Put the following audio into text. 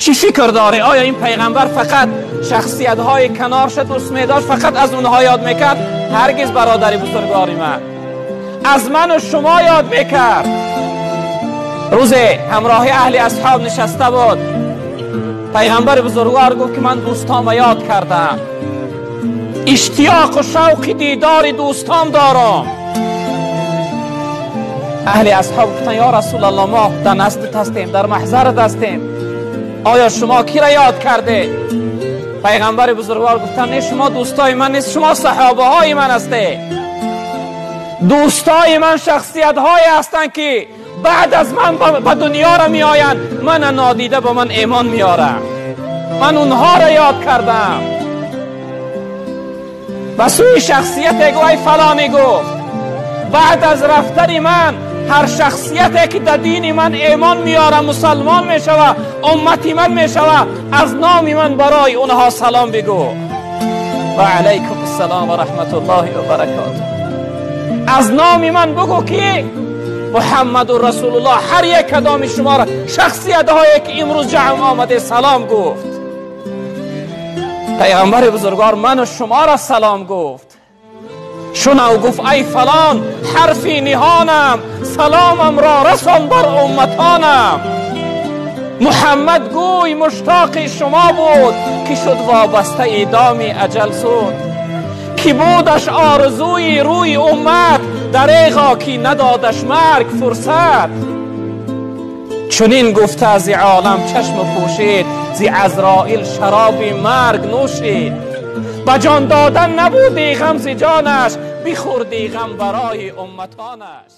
چی فکر داره؟ آیا این پیغمبر فقط شخصیت های کنارش دوست می داشت، فقط از اونها یاد میکرد؟ هرگز برادری بزرگواری من، از من و شما یاد میکرد. روز همراه اهل اصحاب نشسته بود، پیغمبر بزرگوار گفت که من دوستام یاد کردم، اشتیاق و شوق دیدار دوستام دارم. اهل اصحاب گفتن یا رسول الله ما در نزدت هستیم، در محضرت هستیم، آیا شما کی را یاد کرده؟ پیغمبر بزرگوار گفتن نه شما دوستای من نیست، شما صحابه های من هسته. دوستای من شخصیت های هستند که بعد از من به دنیا را می آیند، من نادیده به من ایمان می آرم. من اونها را یاد کردم. و سوی شخصیت گوی فلانی گفت بعد از رفتن من هر شخصیتی که در دین من ایمان میاره، مسلمان میشوه، امتی من میشوه، از نام من برای اونها سلام بگو. و علیکم السلام و رحمت الله و برکاته. از نام من بگو که محمد و رسول الله هر یک کدام شما را، شخصیت هایی که امروز جمع آمده سلام گفت. پیغمبر بزرگوار من و شما را سلام گفت. شنو گفت ای فلان حرفی نهانم، سلامم را رسان بر امتانم. محمد گوی مشتاق شما بود که شد وابسته ایدام اجل زود، که بودش آرزوی روی امت دریغا که ندادش مرگ فرصت. چنین گفته از عالم چشم پوشید، زی عزرائیل شراب مرگ نوشید. به جان دادن نبودی غم ز جانش، بخوردی غم برای امتانش.